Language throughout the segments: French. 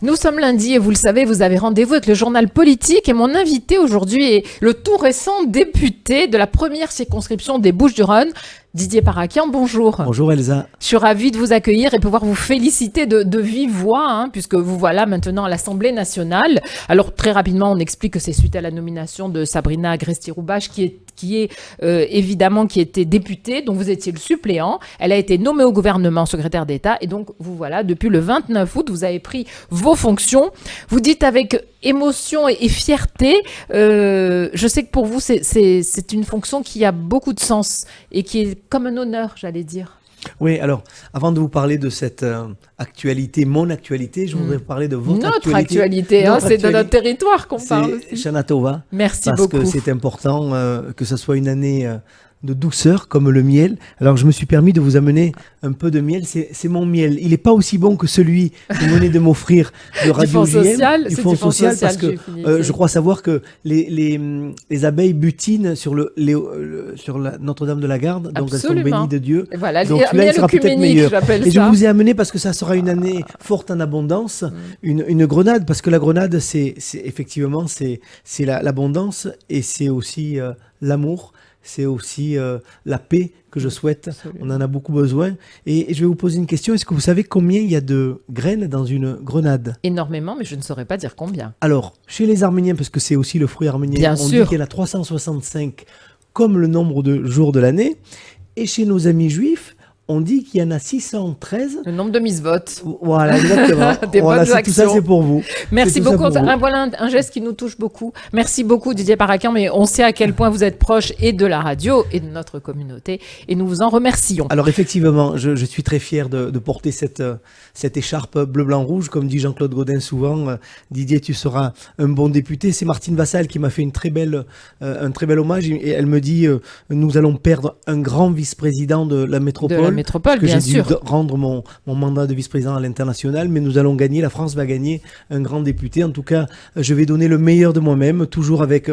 Nous sommes lundi et vous le savez, vous avez rendez-vous avec le journal politique et mon invité aujourd'hui est le tout récent député de la première circonscription des Bouches-du-Rhône, Didier Parakian. Bonjour. Bonjour Elsa. Je suis ravie de vous accueillir et pouvoir vous féliciter de vive voix, puisque vous voilà maintenant à l'Assemblée nationale. Alors très rapidement, on explique que c'est suite à la nomination de Sabrina Agresti-Roubache qui était députée, dont vous étiez le suppléant. Elle a été nommée au gouvernement secrétaire d'État et donc vous voilà, depuis le 29 août, vous avez pris vos fonctions. Vous dites avec émotion et fierté, je sais que pour vous c'est une fonction qui a beaucoup de sens et qui est comme un honneur, j'allais dire. Oui, alors, avant de vous parler de cette actualité, mon actualité, je voudrais vous parler de votre actualité. Notre c'est de notre territoire qu'on parle. C'est Shana Tova. Merci parce beaucoup. Parce que c'est important que ce soit une année de douceur comme le miel. Alors je me suis permis de vous amener un peu de miel, c'est mon miel. Il n'est pas aussi bon que celui que vous venez de m'offrir de Radio JM, du Fonds social, parce que je crois savoir que les abeilles butinent sur Notre-Dame de la Garde, donc elles sont bénies de Dieu. Et voilà, donc là il sera peut-être meilleur. Et je vous ai amené parce que ça sera une année forte en abondance, une grenade, parce que la grenade c'est effectivement c'est l'abondance et c'est aussi l'amour. C'est aussi la paix que je souhaite. Absolument. On en a beaucoup besoin. Et je vais vous poser une question. Est-ce que vous savez combien il y a de graines dans une grenade ? Énormément, mais je ne saurais pas dire combien. Alors, chez les Arméniens, parce que c'est aussi le fruit arménien, on dit qu'il y en a 365 comme le nombre de jours de l'année. Et chez nos amis juifs, on dit qu'il y en a 613. Le nombre de mises-votes. Voilà, exactement. Des bonnes actions. Tout ça, c'est pour vous. Merci beaucoup. Voilà un geste qui nous touche beaucoup. Merci beaucoup, Didier Parakian, mais on sait à quel point vous êtes proche et de la radio et de notre communauté, et nous vous en remercions. Alors effectivement, je suis très fier de porter cette écharpe bleu-blanc-rouge, comme dit Jean-Claude Gaudin souvent. Didier, tu seras un bon député. C'est Martine Vassal qui m'a fait un très bel hommage, et elle me dit nous allons perdre un grand vice-président de la métropole. Métropole, bien sûr. J'ai dû rendre mon mandat de vice-président à l'international, mais nous allons gagner, la France va gagner un grand député. En tout cas, je vais donner le meilleur de moi-même, toujours avec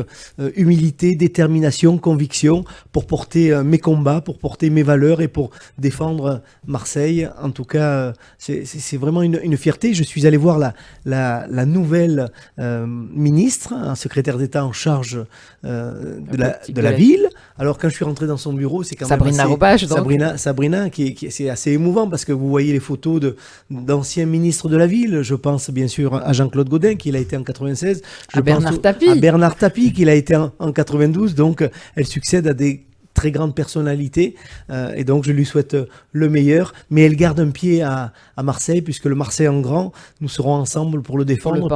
humilité, détermination, conviction, pour porter mes combats, pour porter mes valeurs et pour défendre Marseille. En tout cas, c'est vraiment une fierté. Je suis allé voir la nouvelle ministre, un secrétaire d'État en charge de la ville. Alors, quand je suis rentré dans son bureau, c'est quand Sabrina même Roubache, Sabrina, c'est assez émouvant parce que vous voyez les photos d'anciens ministres de la ville. Je pense bien sûr à Jean-Claude Gaudin, qui l'a été en 96. À Bernard Tapie, qui l'a été en 92. Donc, elle succède à des très grandes personnalités et donc je lui souhaite le meilleur, mais elle garde un pied à Marseille, puisque le Marseille en grand, nous serons ensemble pour le défendre,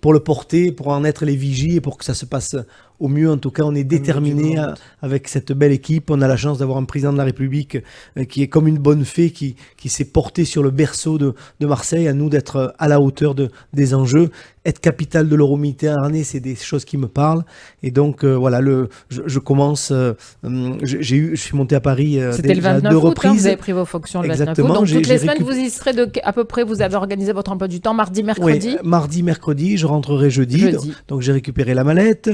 pour le porter, pour en être les vigies et pour que ça se passe au mieux. En tout cas, on est déterminés avec cette belle équipe. On a la chance d'avoir un président de la République qui est comme une bonne fée, qui s'est porté sur le berceau de Marseille. À nous d'être à la hauteur des enjeux. Être capitale de l'Euro-Méditerranée, c'est des choses qui me parlent. Et donc, voilà, je commence. Je suis monté à Paris C'était le 29 août, vous avez pris vos fonctions le 29 août. Donc, toutes les semaines, vous y serez à peu près, vous avez organisé votre emploi du temps, mardi, mercredi ? Oui, mardi, mercredi, je rentrerai jeudi. Donc, j'ai récupéré la mallette.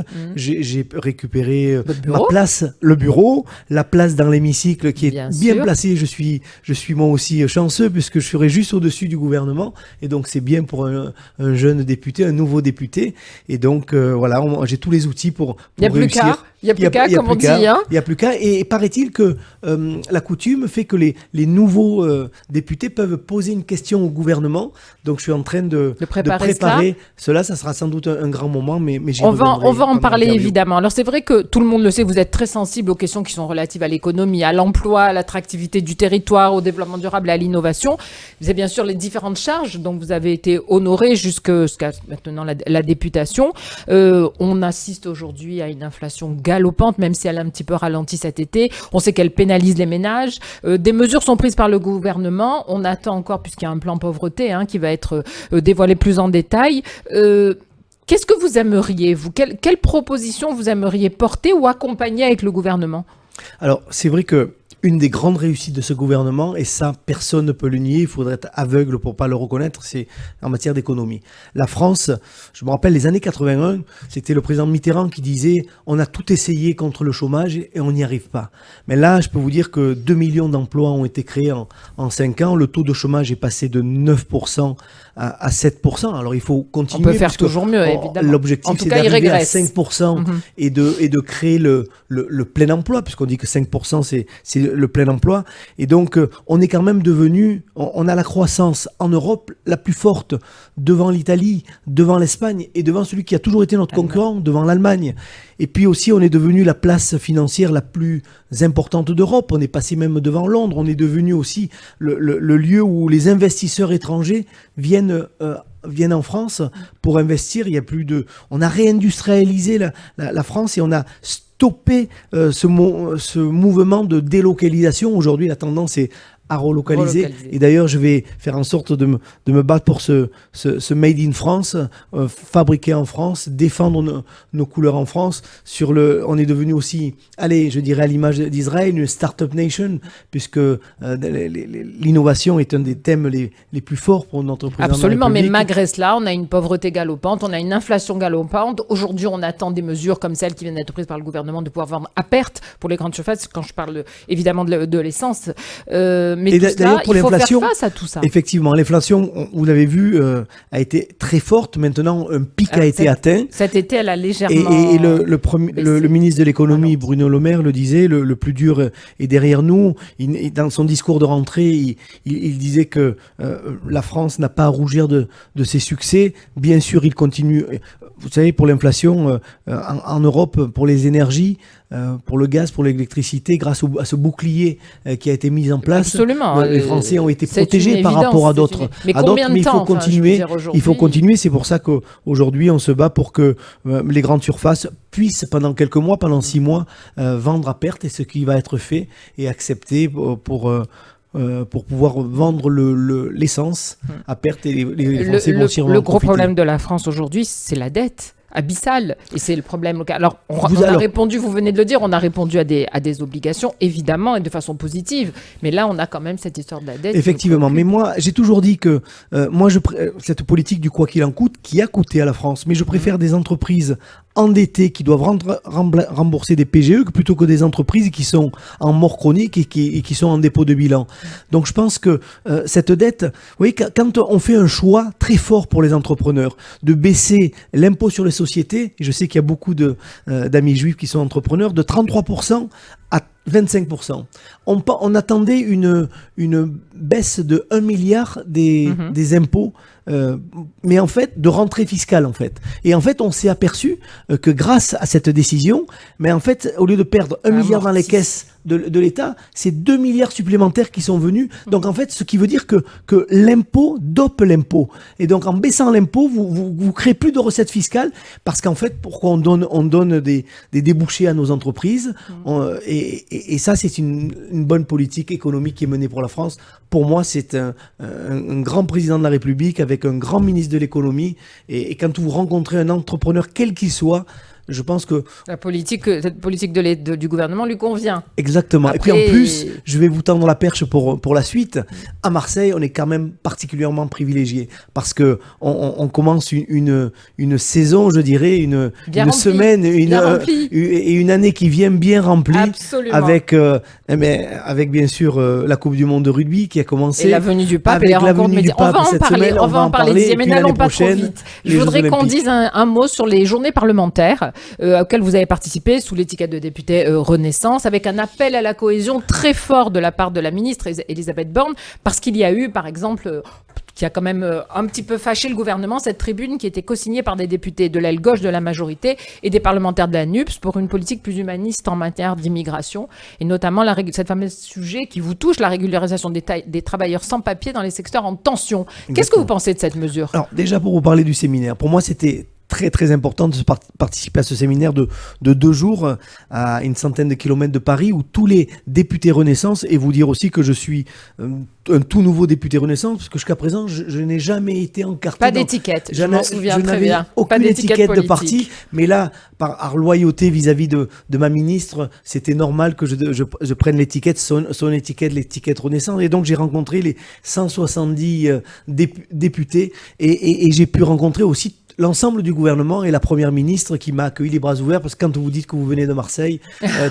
J'ai récupéré ma place, le bureau, la place dans l'hémicycle qui est bien placée. Je suis moi aussi chanceux puisque je serai juste au-dessus du gouvernement. Et donc, c'est bien pour un jeune député, un nouveau député. Et donc, voilà, j'ai tous les outils pour réussir. Il n'y a plus qu'à, comme on dit. Il n'y a plus qu'à. Et paraît-il que la coutume fait que les nouveaux députés peuvent poser une question au gouvernement. Donc, je suis en train de préparer cela. Ça sera sans doute un grand moment, mais j'y reviendrai. On va en parler évidemment. Alors, c'est vrai que tout le monde le sait, vous êtes très sensible aux questions qui sont relatives à l'économie, à l'emploi, à l'attractivité du territoire, au développement durable et à l'innovation. Vous avez bien sûr les différentes charges dont vous avez été honoré jusqu'à maintenant la députation. On assiste aujourd'hui à une inflation galopante, même si elle a un petit peu ralenti cet été. On sait qu'elle pénalise les ménages. Des mesures sont prises par le gouvernement. On attend encore, puisqu'il y a un plan pauvreté qui va être dévoilé plus en détail. Qu'est-ce que vous aimeriez, vous ? Quelle proposition vous aimeriez porter ou accompagner avec le gouvernement ? Alors, c'est vrai que une des grandes réussites de ce gouvernement, et ça, personne ne peut le nier, il faudrait être aveugle pour pas le reconnaître, c'est en matière d'économie. La France, je me rappelle les années 81, c'était le président Mitterrand qui disait « on a tout essayé contre le chômage et on n'y arrive pas ». Mais là, je peux vous dire que 2 millions d'emplois ont été créés en 5 ans, le taux de chômage est passé de 9% à 7%. Alors il faut continuer. On peut faire toujours mieux, évidemment. L'objectif, c'est d'arriver à 5% et de créer le plein emploi, puisqu'on dit que 5%, c'est le plein emploi. Et donc, on est quand même devenu, on a la croissance en Europe la plus forte devant l'Italie, devant l'Espagne et devant celui qui a toujours été notre concurrent, devant l'Allemagne. Et puis aussi, on est devenu la place financière la plus importante d'Europe. On est passé même devant Londres. On est devenu aussi le lieu où les investisseurs étrangers viennent en France pour investir. Il y a on a réindustrialisé la France et on a stoppé ce mouvement de délocalisation. Aujourd'hui, la tendance est à relocaliser. Et d'ailleurs, je vais faire en sorte de me battre pour ce Made in France, fabriqué en France, défendre nos couleurs en France. On est devenu aussi, je dirais à l'image d'Israël, une start-up nation, puisque l'innovation est un des thèmes les plus forts pour notre président. Absolument, mais malgré cela, on a une pauvreté galopante, on a une inflation galopante. Aujourd'hui, on attend des mesures comme celles qui viennent d'être prises par le gouvernement de pouvoir vendre à perte pour les grandes surfaces, quand je parle évidemment de l'essence. Mais d'ailleurs, pour l'inflation, il faut faire face à tout ça. Effectivement, l'inflation, vous l'avez vu, a été très forte. Maintenant, un pic a été atteint. Cet été, elle a légèrement... Et le ministre de l'économie, Bruno Le Maire, le disait, le plus dur est derrière nous. Dans son discours de rentrée, il disait que la France n'a pas à rougir de ses succès. Bien sûr, il continue... Vous savez, pour l'inflation, en Europe, pour les énergies, pour le gaz, pour l'électricité, grâce à ce bouclier qui a été mis en place, absolument, les Français ont été protégés par rapport à d'autres. Mais combien de temps, il faut continuer. C'est pour ça qu'aujourd'hui, on se bat pour que les grandes surfaces puissent, pendant quelques mois, pendant 6 mois, vendre à perte, et ce qui va être fait et accepté pour pouvoir vendre l'essence à perte, et les Français vont aussi en profiter. Le gros problème de la France aujourd'hui, c'est la dette abyssale, et c'est le problème local. Alors, on a répondu, vous venez de le dire, on a répondu à des obligations, évidemment, et de façon positive, mais là, on a quand même cette histoire de la dette. Effectivement, mais moi, j'ai toujours dit que cette politique du quoi qu'il en coûte, qui a coûté à la France, mais je préfère des entreprises endettés qui doivent rembourser des PGE plutôt que des entreprises qui sont en mort chronique et qui sont en dépôt de bilan. Donc je pense que cette dette, vous voyez, quand on fait un choix très fort pour les entrepreneurs de baisser l'impôt sur les sociétés, et je sais qu'il y a beaucoup d'amis juifs qui sont entrepreneurs, de 33% à 25%. On attendait une baisse de 1 milliard des impôts, mais en fait, de rentrée fiscale, en fait. Et en fait, on s'est aperçu que grâce à cette décision, mais en fait, au lieu de perdre 1 milliard dans les caisses de l'État, c'est 2 milliards supplémentaires qui sont venus. Donc en fait, ce qui veut dire que l'impôt dope l'impôt. Et donc en baissant l'impôt, vous créez plus de recettes fiscales, parce qu'en fait, pourquoi on donne des débouchés à nos entreprises, et ça, c'est une bonne politique économique qui est menée pour la France. Pour moi, c'est un grand président de la République avec un grand ministre de l'économie. Et quand vous rencontrez un entrepreneur, quel qu'il soit, je pense que... cette politique du gouvernement lui convient. Exactement. Après... Et puis en plus, je vais vous tendre la perche pour la suite. À Marseille, on est quand même particulièrement privilégié, parce que on commence une saison, je dirais, une semaine, et une année qui vient bien remplie. Absolument. Avec bien sûr la Coupe du Monde de rugby qui a commencé. Et la venue du pape et les rencontres médias. On va en parler, mais n'allons pas trop vite. Je voudrais qu'on dise un mot sur les journées parlementaires auquel vous avez participé sous l'étiquette de député Renaissance, avec un appel à la cohésion très fort de la part de la ministre Elisabeth Borne, parce qu'il y a eu, par exemple, qui a quand même un petit peu fâché le gouvernement, cette tribune qui était co-signée par des députés de l'aile gauche de la majorité et des parlementaires de la NUPS pour une politique plus humaniste en matière d'immigration, et notamment cette fameuse sujet qui vous touche, la régularisation des travailleurs sans papier dans les secteurs en tension. Qu'est-ce que vous pensez de cette mesure ? Alors déjà, pour vous parler du séminaire, pour moi c'était très très important de participer à ce séminaire de 2 jours à une centaine de kilomètres de Paris où tous les députés Renaissance, et vous dire aussi que je suis un tout nouveau député Renaissance, parce que jusqu'à présent, je n'ai jamais été encarté. Pas d'étiquette, je m'en souviens très bien. Aucune étiquette de parti, mais là, par loyauté vis-à-vis de ma ministre, c'était normal que je prenne l'étiquette, son étiquette, l'étiquette Renaissance. Et donc, j'ai rencontré les 170 députés et j'ai pu rencontrer aussi l'ensemble du gouvernement et la première ministre qui m'a accueilli les bras ouverts, parce que quand vous dites que vous venez de Marseille,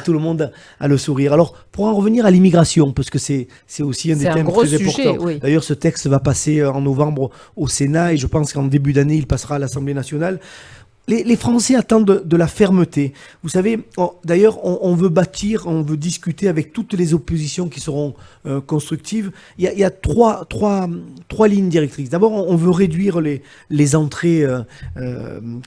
tout le monde a le sourire. Alors, pour en revenir à l'immigration, parce que c'est aussi un des thèmes très importants. Oui. D'ailleurs, ce texte va passer en novembre au Sénat et je pense qu'en début d'année, il passera à l'Assemblée nationale. Les Français attendent de la fermeté. Vous savez, d'ailleurs, on veut bâtir, on veut discuter avec toutes les oppositions qui seront constructives. Il y a trois lignes directrices. D'abord, on veut réduire les entrées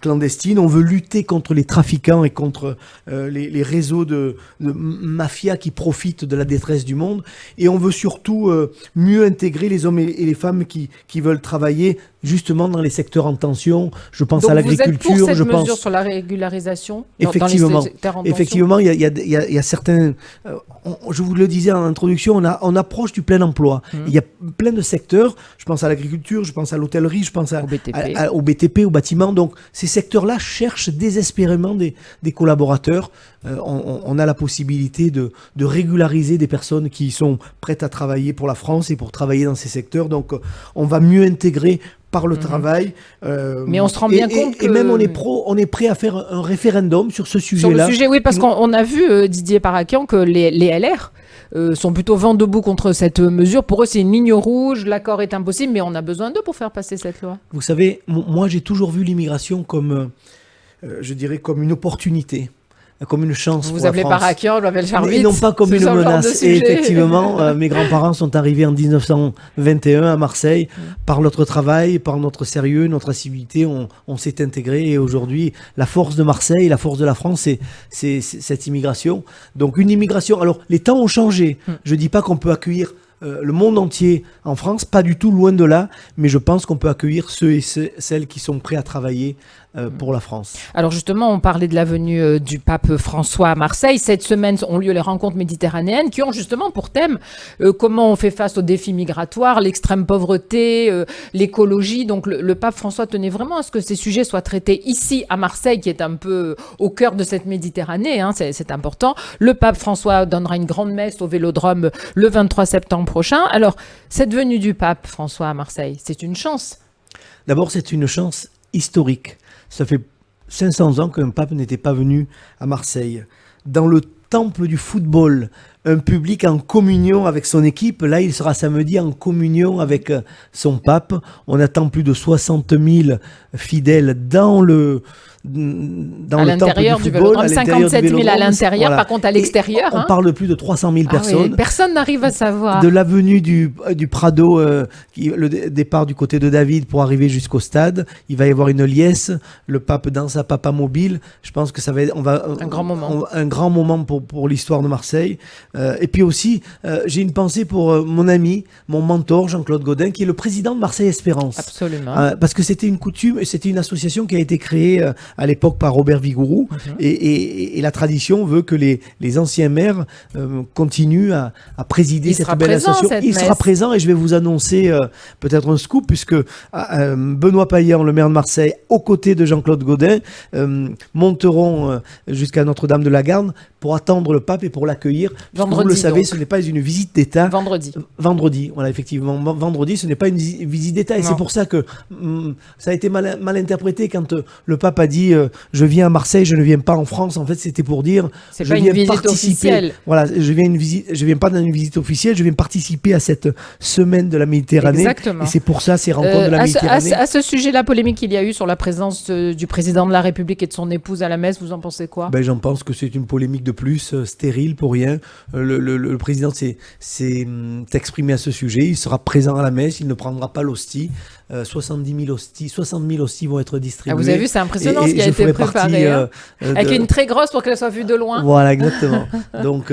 clandestines. On veut lutter contre les trafiquants et contre les réseaux de mafia qui profitent de la détresse du monde. Et on veut surtout mieux intégrer les hommes et les femmes qui veulent travailler justement dans les secteurs en tension. Je pense à l'agriculture. Vous êtes pour cette mesure sur la régularisation effectivement, dans les secteurs en tension. Effectivement, il y a certains... je vous le disais en introduction, on approche du plein emploi. Il y a plein de secteurs. Je pense à l'agriculture, je pense à l'hôtellerie, je pense au BTP, au bâtiment. Donc, ces secteurs-là cherchent désespérément des collaborateurs. On a la possibilité de régulariser des personnes qui sont prêtes à travailler pour la France et pour travailler dans ces secteurs. Donc, on va mieux intégrer par le travail. Mais on se rend bien compte que... Et même on est prêt à faire un référendum sur ce sujet-là. Sur le sujet, oui, parce qu'on a vu, Didier Parakian, que les LR sont plutôt vent debout contre cette mesure. Pour eux, c'est une ligne rouge, l'accord est impossible, mais on a besoin d'eux pour faire passer cette loi. Vous savez, moi, j'ai toujours vu l'immigration comme, je dirais, comme une opportunité. Comme une chance pour la France. Vous appelez Parakian, je m'appelle Charles. Et non pas comme une menace. Et effectivement, mes grands-parents sont arrivés en 1921 à Marseille. Par notre travail, par notre sérieux, notre assiduité, on s'est intégré. Et aujourd'hui, la force de Marseille, la force de la France, c'est cette immigration. Donc une immigration... Alors, les temps ont changé. Je ne dis pas qu'on peut accueillir le monde entier en France, pas du tout, loin de là, mais je pense qu'on peut accueillir ceux et celles qui sont prêts à travailler pour la France. Alors justement, on parlait de la venue du pape François à Marseille. Cette semaine ont lieu les rencontres méditerranéennes qui ont justement pour thème comment on fait face aux défis migratoires, l'extrême pauvreté, l'écologie. Donc le pape François tenait vraiment à ce que ces sujets soient traités ici à Marseille, qui est un peu au cœur de cette Méditerranée, hein, c'est important. Le pape François donnera une grande messe au Vélodrome le 23 septembre prochain. Alors, cette venue du pape François à Marseille, c'est une chance. D'abord, c'est une chance historique. Ça fait 500 ans qu'un pape n'était pas venu à Marseille. Dans le temple du football, un public en communion avec son équipe, là, il sera samedi en communion avec son pape. On attend plus de 60 000 fidèles dans le l'intérieur du Vélodrome, 57 000 à l'intérieur, voilà. Par contre à l'extérieur. On parle de plus de 300 000 personnes. Oui, personne n'arrive à savoir. De l'avenue du Prado, le départ du côté de David pour arriver jusqu'au stade, il va y avoir une liesse, le pape dans sa papa mobile. Je pense que ça va être un grand moment pour l'histoire de Marseille. Et puis aussi, j'ai une pensée pour mon ami, mon mentor, Jean-Claude Gaudin, qui est le président de Marseille Espérance. Absolument. Parce que c'était une coutume, c'était une association qui a été créée à l'époque par Robert Vigouroux. Et la tradition veut que les anciens maires continuent à présider cette belle association. Il sera présent et je vais vous annoncer peut-être un scoop, puisque Benoît Payan, le maire de Marseille, aux côtés de Jean-Claude Gaudin, monteront jusqu'à Notre-Dame de la Garde pour attendre le pape et pour l'accueillir. Vous le savez, ce n'est pas une visite d'État. Vendredi, voilà, effectivement. Vendredi, ce n'est pas une visite d'État. Et c'est pour ça que ça a été mal interprété quand le pape a dit je viens à Marseille, je ne viens pas en France. En fait, c'était pour dire c'est pas une visite officielle. Voilà, je viens pas dans une visite officielle, je viens participer à cette semaine de la Méditerranée. Exactement. Et c'est pour ça ces rencontres de la Méditerranée. À ce sujet, la polémique qu'il y a eu sur la présence du président de la République et de son épouse à la messe, vous en pensez quoi? J'en pense que c'est une polémique de de plus stérile pour rien. Le président s'est exprimé à ce sujet. Il sera présent à la messe. Il ne prendra pas l'hostie. 60 000 hosties vont être distribuées. Vous avez vu, c'est impressionnant ce qui a été préparé. Avec une très grosse pour qu'elle soit vue de loin. Voilà, exactement. Donc,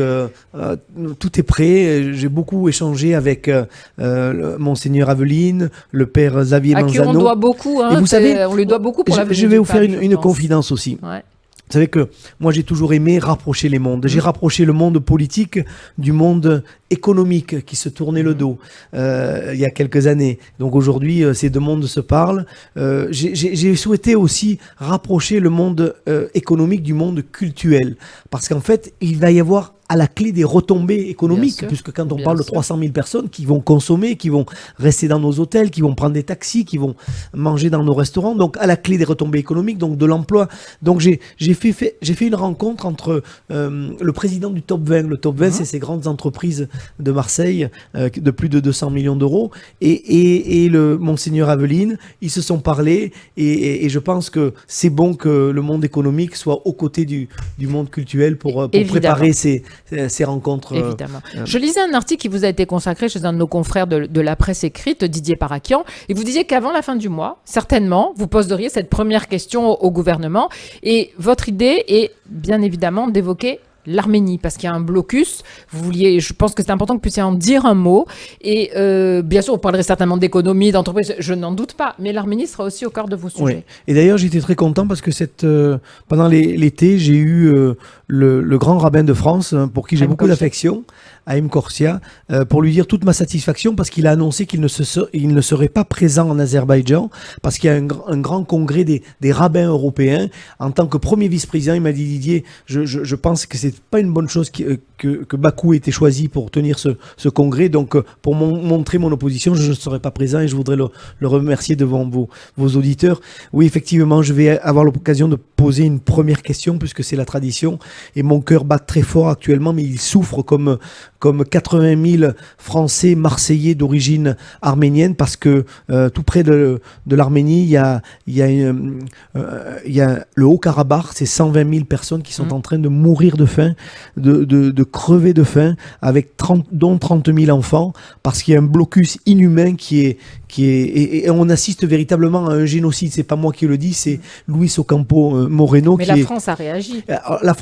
tout est prêt. J'ai beaucoup échangé avec Monseigneur Aveline, le père Xavier Manzano. À qui on doit beaucoup. Hein, et vous savez, on lui doit beaucoup pour la venue je vais du vous faire pape, une confidence aussi. Ouais. Vous savez que moi j'ai toujours aimé rapprocher les mondes. J'ai rapproché le monde politique du monde économique qui se tournait le dos il y a quelques années. Donc aujourd'hui ces deux mondes se parlent. J'ai souhaité aussi rapprocher le monde économique du monde cultuel. Parce qu'en fait il va y avoir à la clé des retombées économiques, puisque quand on parle de 300 000 personnes qui vont consommer, qui vont rester dans nos hôtels, qui vont prendre des taxis, qui vont manger dans nos restaurants, donc à la clé des retombées économiques, donc de l'emploi. Donc j'ai fait une rencontre entre le président du Top 20, le Top 20 c'est ces grandes entreprises de Marseille de plus de 200 millions d'euros, et le Monseigneur Aveline, ils se sont parlé, et je pense que c'est bon que le monde économique soit aux côtés du monde culturel pour préparer ces rencontres. Évidemment. Je lisais un article qui vous a été consacré chez un de nos confrères de la presse écrite, Didier Parakian, et vous disiez qu'avant la fin du mois, certainement, vous poseriez cette première question au gouvernement, et votre idée est bien évidemment d'évoquer l'Arménie, parce qu'il y a un blocus. Vous vouliez, je pense que c'est important que vous puissiez en dire un mot. Et bien sûr, vous parlerez certainement d'économie, d'entreprise, je n'en doute pas. Mais l'Arménie sera aussi au cœur de vos sujets. Oui. Et d'ailleurs, j'étais très content parce que pendant l'été, j'ai eu le grand rabbin de France, pour qui j'ai beaucoup d'affection, Haïm Korsia, pour lui dire toute ma satisfaction, parce qu'il a annoncé qu'il ne serait pas présent en Azerbaïdjan, parce qu'il y a un grand congrès des rabbins européens. En tant que premier vice-président, il m'a dit: Didier, je pense que c'est pas une bonne chose que Bakou ait été choisi pour tenir ce congrès. Donc, pour montrer mon opposition, je ne serai pas présent, et je voudrais le remercier devant vos auditeurs. Oui, effectivement, je vais avoir l'occasion de poser une première question, puisque c'est la tradition, et mon cœur bat très fort actuellement, mais il souffre comme 80 000 Français marseillais d'origine arménienne, parce que tout près de l'Arménie, il y a le Haut-Karabakh, c'est 120 000 personnes qui sont en train de mourir de faim, de crever de faim, dont 30 000 enfants, parce qu'il y a un blocus inhumain et on assiste véritablement à un génocide. C'est pas moi qui le dis, c'est Luis Ocampo Moreno. Mais la France a réagi. La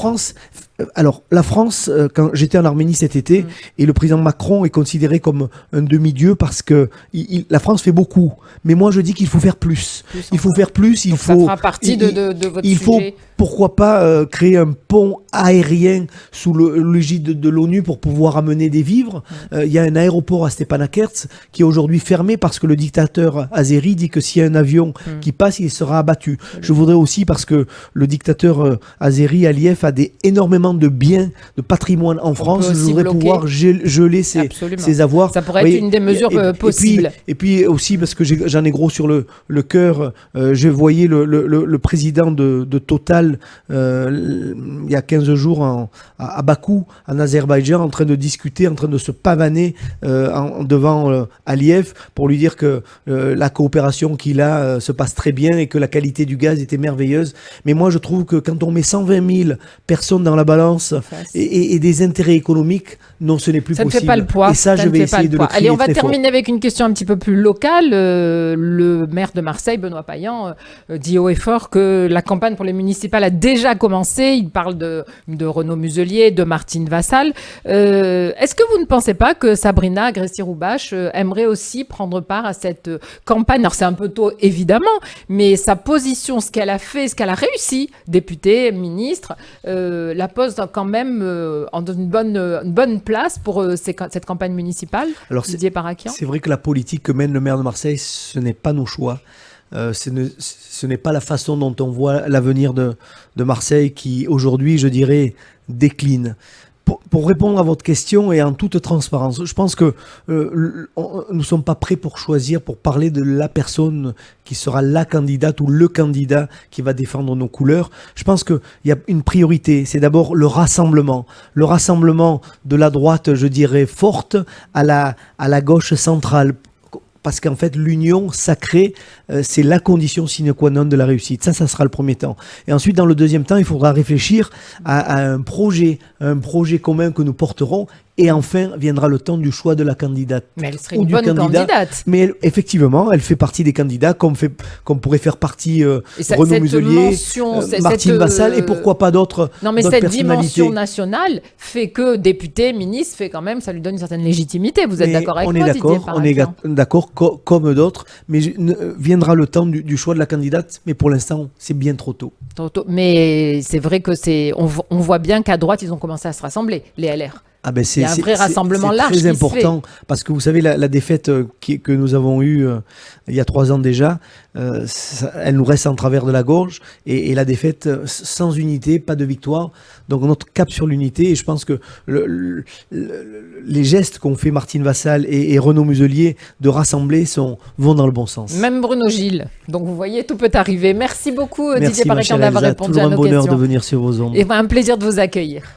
France, quand j'étais en Arménie cet été, et le président Macron est considéré comme un demi-dieu, parce que la France fait beaucoup. Mais moi, je dis qu'il faut faire plus. Il faut faire plus. Donc ça fera partie de votre sujet. Pourquoi pas créer un pont aérien sous l'égide de l'ONU pour pouvoir amener des vivres. Il y a un aéroport à Stepanakert qui est aujourd'hui fermé parce que le dictateur azéri dit que s'il y a un avion qui passe, il sera abattu. Je voudrais aussi, parce que le dictateur azéri Aliyev a énormément de biens, de patrimoine en France, je voudrais pouvoir geler ses avoirs. Ça pourrait être une des mesures possibles. Et puis aussi, parce que j'en ai gros sur le cœur, je voyais le président de Total il y a 15 jours à Bakou, en Azerbaïdjan, en train de discuter, en train de se pavaner devant Aliyev pour lui dire que la coopération qu'il a se passe très bien et que la qualité du gaz était merveilleuse. Mais moi, je trouve que quand on met 120 000 personnes dans la balance et des intérêts économiques, non, ce n'est plus possible. Ça ne fait pas le poids. Et ça, je vais essayer de le crier. Allez, on va terminer fort. avec une question un petit peu plus locale. Le maire de Marseille, Benoît Payan, dit haut et fort que la campagne pour les municipales a déjà commencé. Il parle de Renaud Muselier, de Martine Vassal. Est-ce que vous ne pensez pas que Sabrina Agresti-Roubache aimerait aussi prendre part à cette campagne? Alors c'est un peu tôt évidemment, mais sa position, ce qu'elle a fait, ce qu'elle a réussi, députée, ministre, la pose quand même dans une bonne place pour cette campagne municipale. Alors Didier Parakian. C'est vrai que la politique que mène le maire de Marseille, ce n'est pas nos choix. Ce n'est pas la façon dont on voit l'avenir de Marseille qui, aujourd'hui, je dirais, décline. Pour répondre à votre question et en toute transparence, je pense que nous ne sommes pas prêts pour choisir, pour parler de la personne qui sera la candidate ou le candidat qui va défendre nos couleurs. Je pense qu'il y a une priorité, c'est d'abord le rassemblement de la droite, je dirais, forte à la gauche centrale. parce qu'en fait, l'union sacrée, c'est la condition sine qua non de la réussite. Ça sera le premier temps. Et ensuite, dans le deuxième temps, il faudra réfléchir à un projet commun que nous porterons. Et enfin, viendra le temps du choix de la candidate. Mais elle serait une bonne candidate. Mais effectivement, elle fait partie des candidats, comme pourrait faire partie Renaud Muselier, Martine Vassal, et pourquoi pas d'autres. Non, mais cette dimension nationale fait que député, ministre, ça lui donne une certaine légitimité. Vous êtes d'accord avec moi, Didier? On est d'accord, comme d'autres. Mais viendra le temps du choix de la candidate. Mais pour l'instant, c'est bien trop tôt. Mais c'est vrai que on voit bien qu'à droite, ils ont commencé à se rassembler, les LR. Il y a un vrai rassemblement large qui se fait. C'est très important parce que vous savez, la défaite que nous avons eue il y a 3 ans déjà, elle nous reste en travers de la gorge et la défaite sans unité, pas de victoire. Donc notre cap sur l'unité, et je pense que les gestes qu'ont fait Martine Vassal et Renaud Muselier de rassembler vont dans le bon sens. Même Bruno Gilles. Donc vous voyez, tout peut arriver. Merci beaucoup Didier Paréchan d'avoir répondu à nos questions. Toujours un bonheur de venir sur vos ondes. Et un plaisir de vous accueillir.